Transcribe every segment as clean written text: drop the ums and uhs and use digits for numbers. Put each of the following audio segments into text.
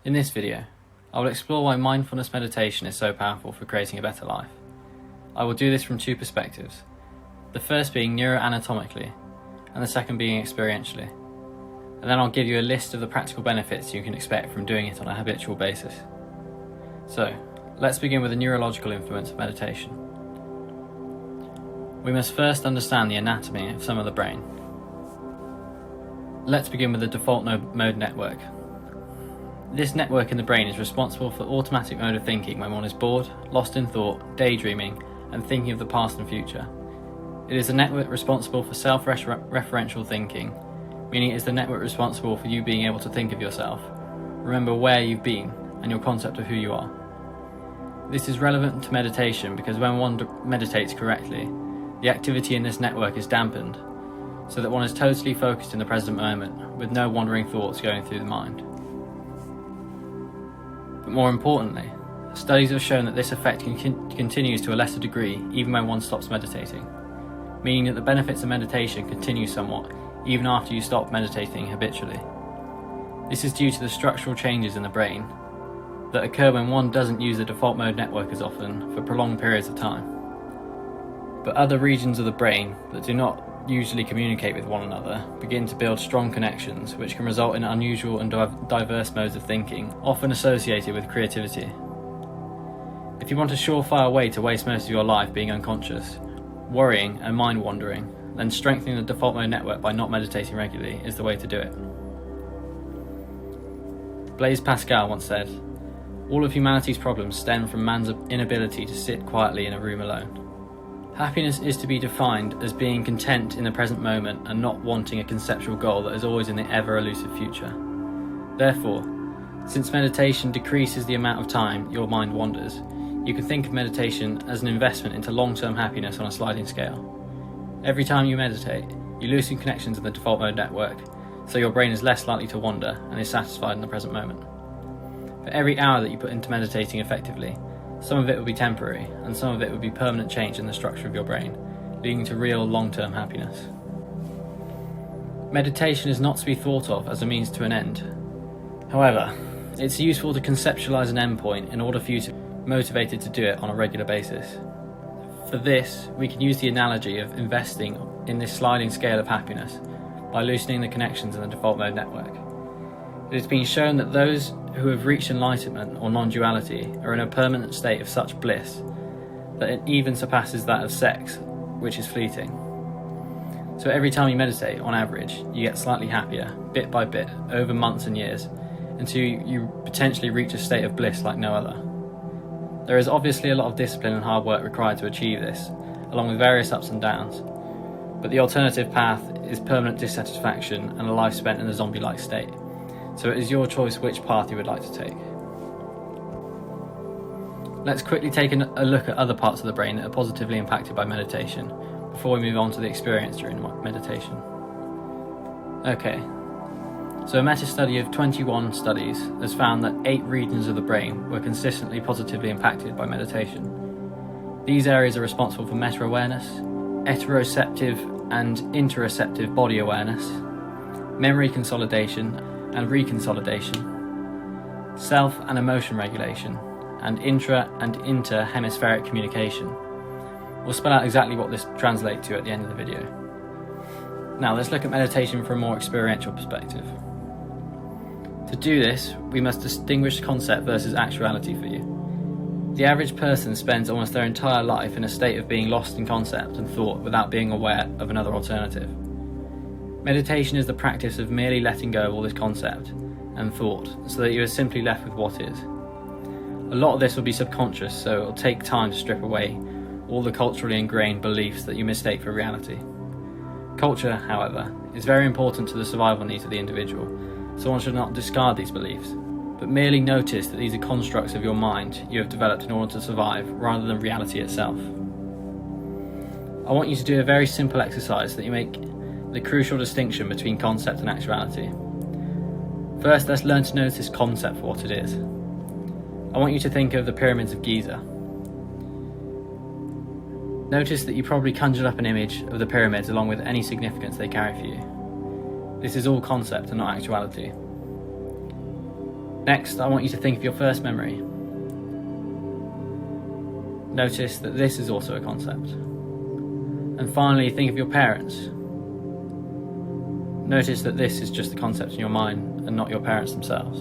In this video, I will explore why mindfulness meditation is so powerful for creating a better life. I will do this from two perspectives, the first being neuroanatomically, and the second being experientially. And then I'll give you a list of the practical benefits you can expect from doing it on a habitual basis. So, let's begin with the neurological influence of meditation. We must first understand the anatomy of some of the brain. Let's begin with the default mode network. This network in the brain is responsible for automatic mode of thinking when one is bored, lost in thought, daydreaming, and thinking of the past and future. It is the network responsible for self-referential thinking, meaning it is the network responsible for you being able to think of yourself, remember where you've been, and your concept of who you are. This is relevant to meditation because when one meditates correctly, the activity in this network is dampened, so that one is totally focused in the present moment, with no wandering thoughts going through the mind. But more importantly, studies have shown that this effect continues to a lesser degree even when one stops meditating, meaning that the benefits of meditation continue somewhat even after you stop meditating habitually. This is due to the structural changes in the brain that occur when one doesn't use the default mode network as often for prolonged periods of time. But other regions of the brain that do not usually communicate with one another begin to build strong connections, which can result in unusual and diverse modes of thinking, often associated with creativity. If you want a surefire way to waste most of your life being unconscious, worrying and mind wandering, then strengthening the default mode network by not meditating regularly is the way to do it. Blaise Pascal once said, "All of humanity's problems stem from man's inability to sit quietly in a room alone." Happiness is to be defined as being content in the present moment and not wanting a conceptual goal that is always in the ever-elusive future. Therefore, since meditation decreases the amount of time your mind wanders, you can think of meditation as an investment into long-term happiness on a sliding scale. Every time you meditate, you loosen connections in the default mode network, so your brain is less likely to wander and is satisfied in the present moment. For every hour that you put into meditating effectively, some of it will be temporary, and some of it will be permanent change in the structure of your brain, leading to real long-term happiness. Meditation is not to be thought of as a means to an end. However, it's useful to conceptualize an endpoint in order for you to be motivated to do it on a regular basis. For this, we can use the analogy of investing in this sliding scale of happiness by loosening the connections in the default mode network. It has been shown that those who have reached enlightenment or non-duality are in a permanent state of such bliss that it even surpasses that of sex, which is fleeting. So every time you meditate, on average, you get slightly happier, bit by bit, over months and years, until you potentially reach a state of bliss like no other. There is obviously a lot of discipline and hard work required to achieve this, along with various ups and downs, but the alternative path is permanent dissatisfaction and a life spent in a zombie-like state. So it is your choice which path you would like to take. Let's quickly take a look at other parts of the brain that are positively impacted by meditation before we move on to the experience during meditation. Okay, so a meta-study of 21 studies has found that 8 regions of the brain were consistently positively impacted by meditation. These areas are responsible for meta-awareness, heteroceptive and interoceptive body awareness, memory consolidation and reconsolidation, self and emotion regulation, and intra and inter-hemispheric communication. We'll spell out exactly what this translates to at the end of the video. Now let's look at meditation from a more experiential perspective. To do this, we must distinguish concept versus actuality for you. The average person spends almost their entire life in a state of being lost in concept and thought without being aware of another alternative. Meditation is the practice of merely letting go of all this concept and thought so that you are simply left with what is. A lot of this will be subconscious, so it will take time to strip away all the culturally ingrained beliefs that you mistake for reality. Culture, however, is very important to the survival needs of the individual, so one should not discard these beliefs, but merely notice that these are constructs of your mind you have developed in order to survive rather than reality itself. I want you to do a very simple exercise so that you make the crucial distinction between concept and actuality. First, let's learn to notice concept for what it is. I want you to think of the pyramids of Giza. Notice that you probably conjured up an image of the pyramids along with any significance they carry for you. This is all concept and not actuality. Next, I want you to think of your first memory. Notice that this is also a concept. And finally, think of your parents. Notice that this is just a concept in your mind and not your parents themselves.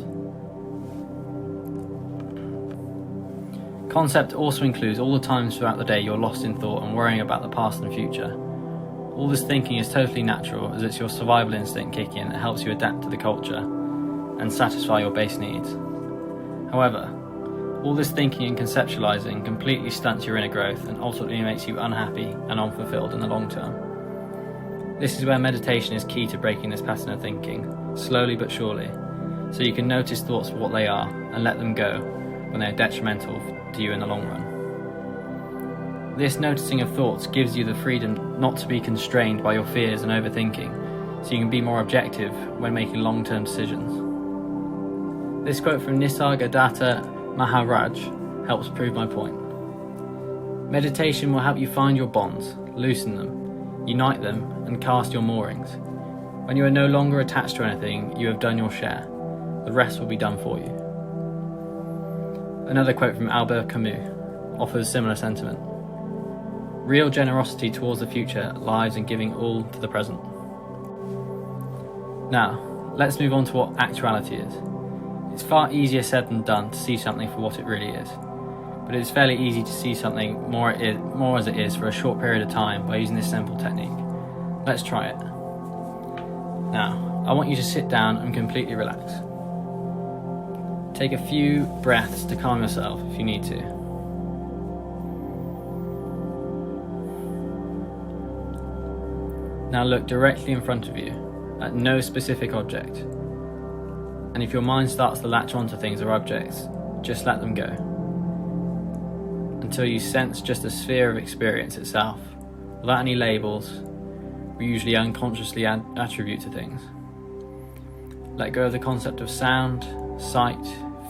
Concept also includes all the times throughout the day you're lost in thought and worrying about the past and future. All this thinking is totally natural, as it's your survival instinct kicking in that helps you adapt to the culture and satisfy your base needs. However, all this thinking and conceptualizing completely stunts your inner growth and ultimately makes you unhappy and unfulfilled in the long term. This is where meditation is key to breaking this pattern of thinking, slowly but surely, so you can notice thoughts for what they are and let them go when they are detrimental to you in the long run. This noticing of thoughts gives you the freedom not to be constrained by your fears and overthinking, so you can be more objective when making long-term decisions. This quote from Nisargadatta Maharaj helps prove my point. Meditation will help you find your bonds, loosen them, unite them, and cast your moorings. When you are no longer attached to anything, you have done your share. The rest will be done for you. Another quote from Albert Camus offers similar sentiment. Real generosity towards the future lies in giving all to the present. Now, let's move on to what actuality is. It's far easier said than done to see something for what it really is, but it is fairly easy to see something more as it is for a short period of time by using this simple technique. Let's try it. Now, I want you to sit down and completely relax. Take a few breaths to calm yourself if you need to. Now look directly in front of you at no specific object. And if your mind starts to latch onto things or objects, just let them go. Until you sense just a sphere of experience itself, without any labels we usually unconsciously attribute to things. Let go of the concept of sound, sight,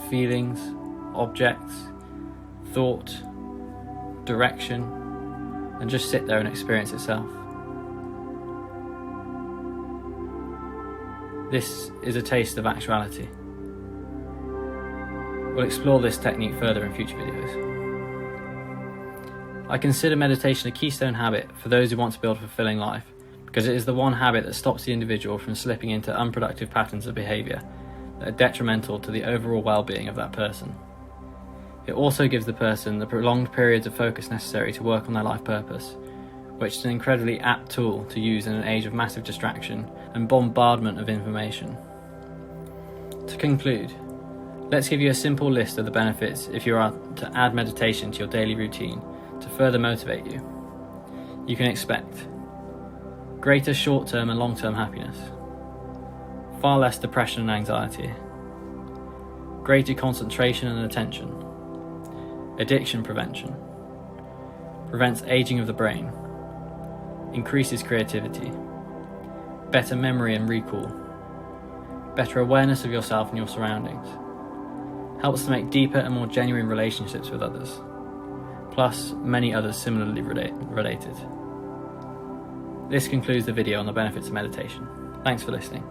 feelings, objects, thought, direction, and just sit there and experience itself. This is a taste of actuality. We'll explore this technique further in future videos. I consider meditation a keystone habit for those who want to build a fulfilling life, because it is the one habit that stops the individual from slipping into unproductive patterns of behaviour that are detrimental to the overall well-being of that person. It also gives the person the prolonged periods of focus necessary to work on their life purpose, which is an incredibly apt tool to use in an age of massive distraction and bombardment of information. To conclude, let's give you a simple list of the benefits if you are to add meditation to your daily routine to further motivate you. You can expect greater short-term and long-term happiness, far less depression and anxiety, greater concentration and attention, addiction prevention, prevents aging of the brain, increases creativity, better memory and recall, better awareness of yourself and your surroundings, helps to make deeper and more genuine relationships with others, plus many others similarly related. This concludes the video on the benefits of meditation. Thanks for listening.